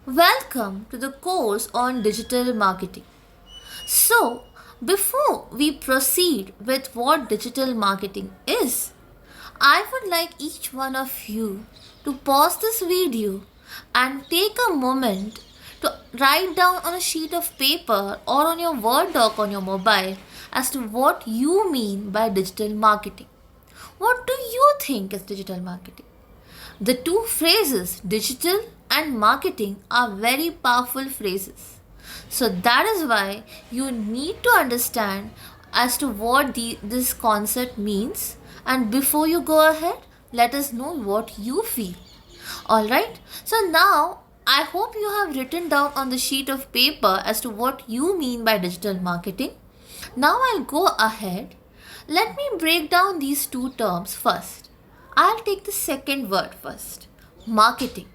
Welcome to the course on digital marketing. So, before we proceed with what digital marketing is, I would like each one of you to pause this video and take a moment to write down on a sheet of paper or on your Word doc on your mobile as to what you mean by digital marketing. What do you think is digital marketing? The two phrases, digital and marketing, are very powerful phrases. So that is why you need to understand as to what this concept means. And before you go ahead, let us know what you feel. Alright, so now I hope you have written down on the sheet of paper as to what you mean by digital marketing. Now I'll go ahead. Let me break down these two terms first. I'll take the second word first. Marketing.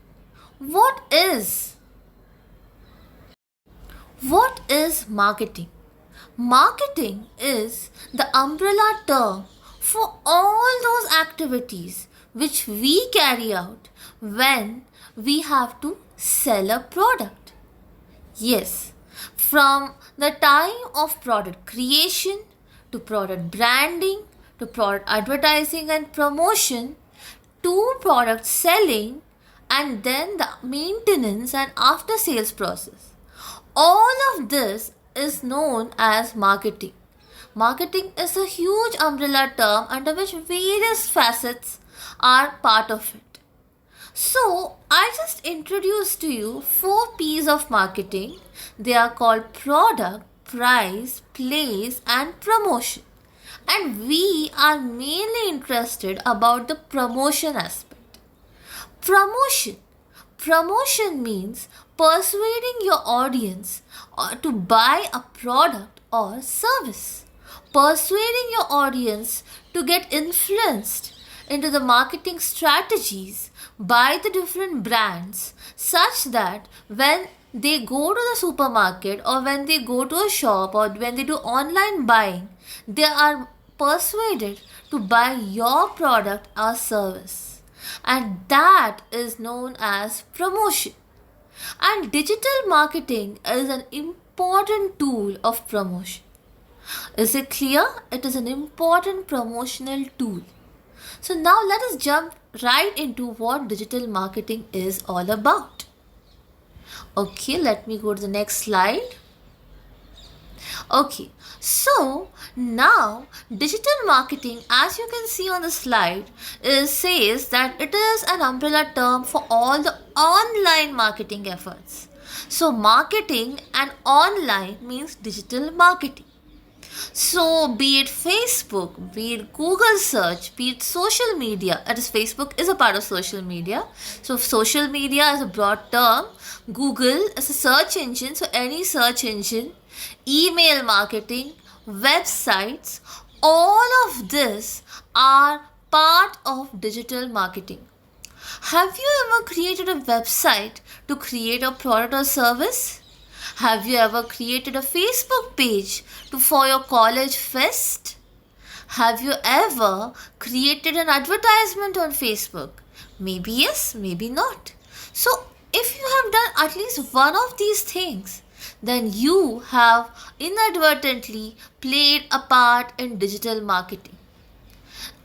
What is? What is marketing? Marketing is the umbrella term for all those activities which we carry out when we have to sell a product. Yes, from the time of product creation to product branding to product advertising and promotion to product selling and then the maintenance and after sales process. All of this is known as marketing. Marketing is a huge umbrella term under which various facets are part of it. So, I just introduced to you four P's of marketing. They are called product, price, place, and promotion. And we are mainly interested about the promotion aspect. Promotion. Promotion means persuading your audience to buy a product or service. Persuading your audience to get influenced into the marketing strategies by the different brands such that when they go to the supermarket or when they go to a shop or when they do online buying, they are persuaded to buy your product or service. And that is known as promotion. And digital marketing is an important tool of promotion. Is it clear? It is an important promotional tool. So now let us jump right into what digital marketing is all about. Okay, let me go to the next slide. Okay, so now digital marketing, as you can see on the slide, says that it is an umbrella term for all the online marketing efforts. So marketing and online means digital marketing. So, be it Facebook, be it Google search, be it social media, that is, Facebook is a part of social media. So, social media is a broad term. Google is a search engine, so any search engine, email marketing, websites, all of this are part of digital marketing. Have you ever created a website to create a product or service? Have you ever created a Facebook page for your college fest? Have you ever created an advertisement on Facebook? Maybe yes, maybe not. So, if you have done at least one of these things, then you have inadvertently played a part in digital marketing.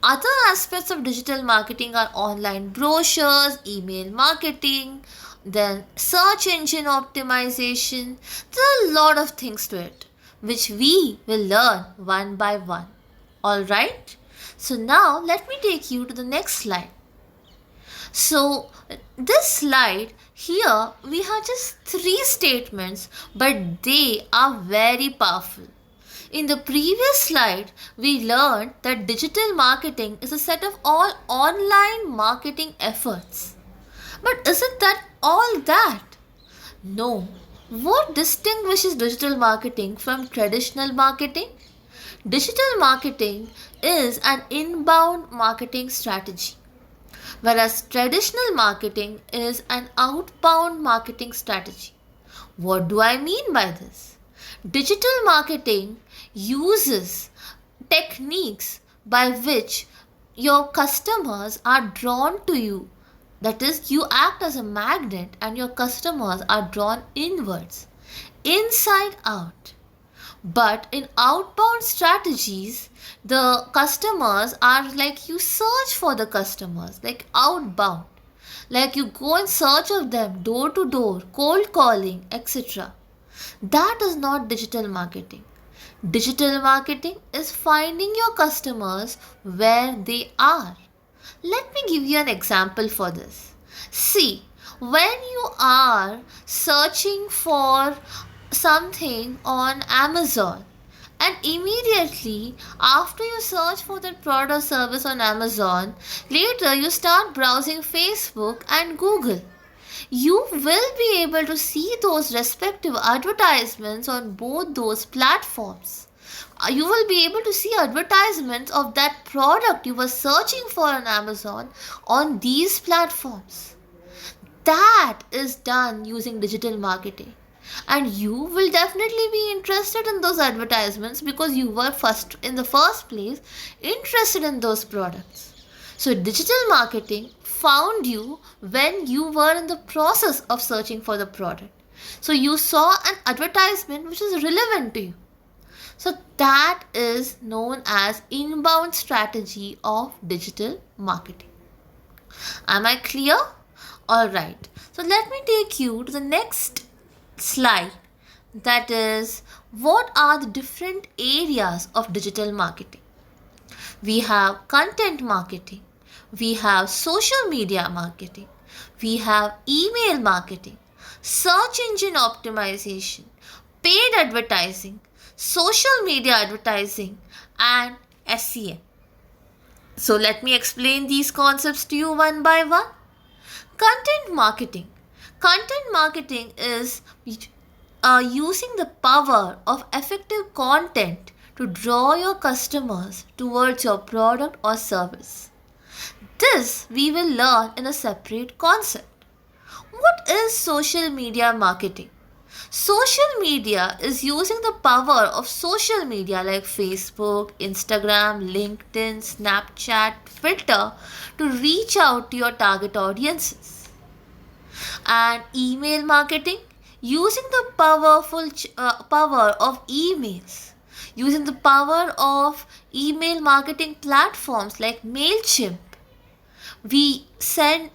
Other aspects of digital marketing are online brochures, email marketing, then search engine optimization. There are a lot of things to it which we will learn one by one. Alright? So now let me take you to the next slide. So this slide here we have just three statements, but they are very powerful. In the previous slide, we learned that digital marketing is a set of all online marketing efforts. But isn't that all that? No. What distinguishes digital marketing from traditional marketing? Digital marketing is an inbound marketing strategy, whereas traditional marketing is an outbound marketing strategy. What do I mean by this? Digital marketing uses techniques by which your customers are drawn to you That is, you act as a magnet and your customers are drawn inwards, inside out. But in outbound strategies, the customers are like you search for the customers, like outbound. Like you go in search of them door to door, cold calling, etc. That is not digital marketing. Digital marketing is finding your customers where they are. Let me give you an example for this. See, when you are searching for something on Amazon, and immediately after you search for that product or service on Amazon, later you start browsing Facebook and Google. You will be able to see those respective advertisements on both those platforms. You will be able to see advertisements of that product you were searching for on Amazon on these platforms. That is done using digital marketing. And you will definitely be interested in those advertisements because you were first in the first place interested in those products. So digital marketing found you when you were in the process of searching for the product. So you saw an advertisement which is relevant to you. So that is known as inbound strategy of digital marketing. Am I clear? Alright. So let me take you to the next slide, that is, what are the different areas of digital marketing? We have content marketing, we have social media marketing, we have email marketing, search engine optimization, paid advertising, social media advertising, and SEM. So let me explain these concepts to you one by one. Content marketing. Content marketing is using the power of effective content to draw your customers towards your product or service. This we will learn in a separate concept. What is social media marketing? Social media is using the power of social media like Facebook, Instagram, LinkedIn, Snapchat, Twitter to reach out to your target audiences. And email marketing, using the power of emails, using the power of email marketing platforms like MailChimp. We send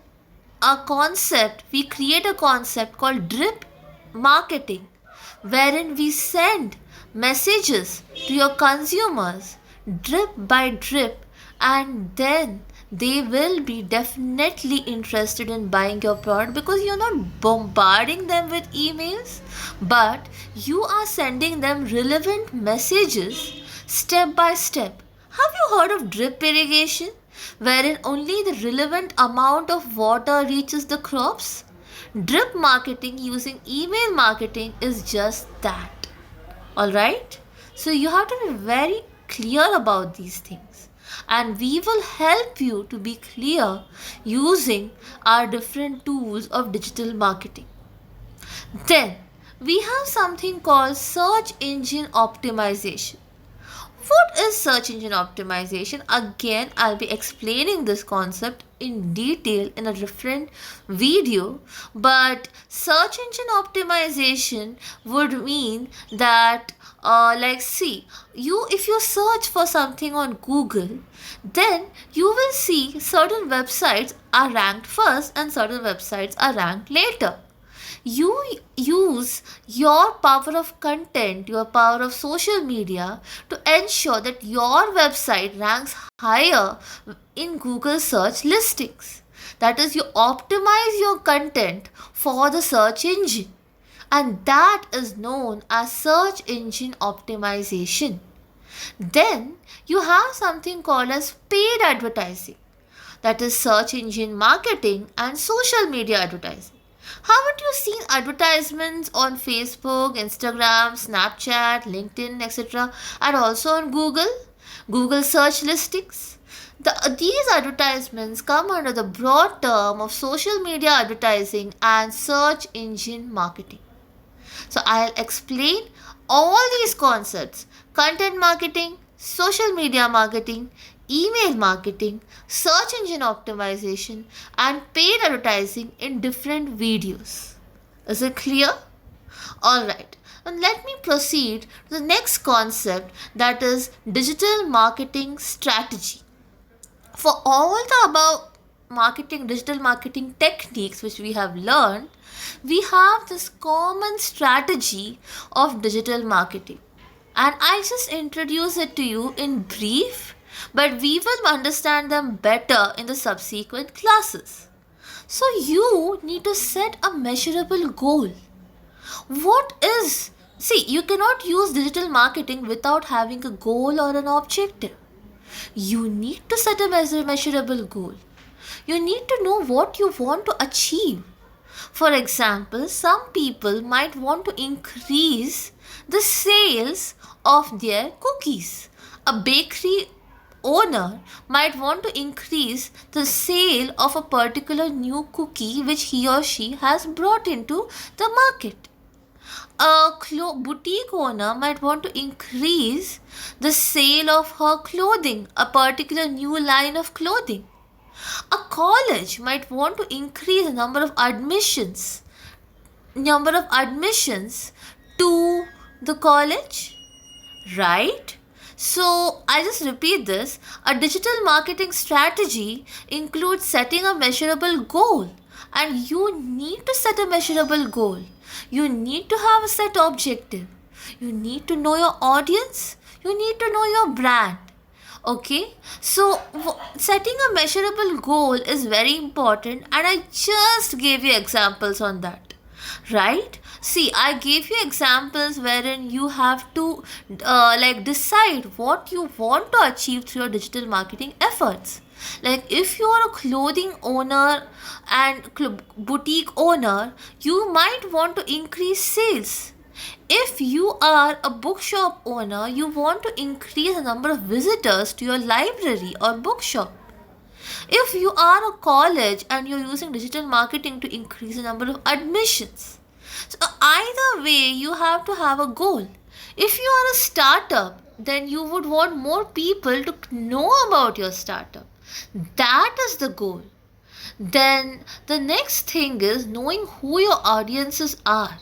we create a concept called drip marketing, wherein we send messages to your consumers drip by drip, and then they will be definitely interested in buying your product because you're not bombarding them with emails, but you are sending them relevant messages step by step. Have you heard of drip irrigation, wherein only the relevant amount of water reaches the crops? Drip marketing using email marketing is just that. Alright? So you have to be very clear about these things. And we will help you to be clear using our different tools of digital marketing. Then we have something called search engine optimization. What is search engine optimization? Again, I'll be explaining this concept in detail in a different video, but search engine optimization would mean that see, if you search for something on Google, then you will see certain websites are ranked first and certain websites are ranked later. You use your power of content, your power of social media to ensure that your website ranks higher in Google search listings. That is, you optimize your content for the search engine, and that is known as search engine optimization. Then you have something called as paid advertising, that is search engine marketing and social media advertising. Haven't you seen advertisements on Facebook, Instagram, Snapchat, LinkedIn, etc., and also on Google search listings? These advertisements come under the broad term of social media advertising and search engine marketing. So I'll explain all these concepts: content marketing, social media marketing, email marketing, search engine optimization, and paid advertising in different videos. Is it clear? Alright, and let me proceed to the next concept, that is digital marketing strategy. For all the above digital marketing techniques which we have learned, we have this common strategy of digital marketing. And I just introduce it to you in brief, but we will understand them better in the subsequent classes. So you need to set a measurable goal. What is See, you cannot use digital marketing without having a goal or an objective. You need to set a measurable goal. You need to know what you want to achieve. For example, some people might want to increase the sales of their cookies. A bakery owner might want to increase the sale of a particular new cookie which he or she has brought into the market. A boutique owner might want to increase the sale of her clothing, a particular new line of clothing. A college might want to increase the number of admissions to the college, right? So I just repeat this. A digital marketing strategy includes setting a measurable goal, and you need to set a measurable goal. You need to have a set objective. You need to know your audience. You need to know your brand. Okay, so setting a measurable goal is very important, and I just gave you examples on that, right? See, I gave you examples wherein you have to decide what you want to achieve through your digital marketing efforts. Like if you are a clothing owner and boutique owner, you might want to increase sales. If you are a bookshop owner, you want to increase the number of visitors to your library or bookshop. If you are a college and you're using digital marketing to increase the number of admissions. So either way, you have to have a goal. If you are a startup, then you would want more people to know about your startup. That is the goal. Then the next thing is knowing who your audiences are.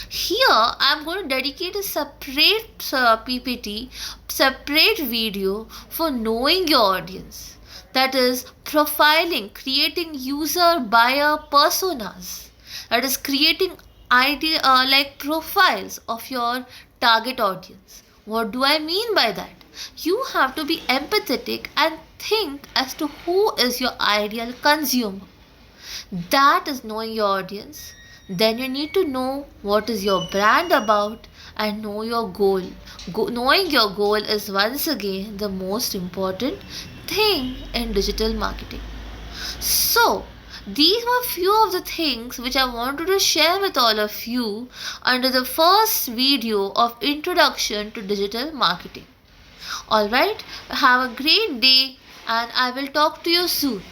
Here I'm going to dedicate a separate PPT, separate video for knowing your audience. That is profiling, creating user buyer personas. That is creating profiles of your target audience. What do I mean by that? You have to be empathetic and think as to who is your ideal consumer. That is knowing your audience. Then you need to know what is your brand about and know your goal. Knowing your goal is once again the most important thing in digital marketing. So, these were few of the things which I wanted to share with all of you under the first video of introduction to digital marketing. Alright, have a great day and I will talk to you soon.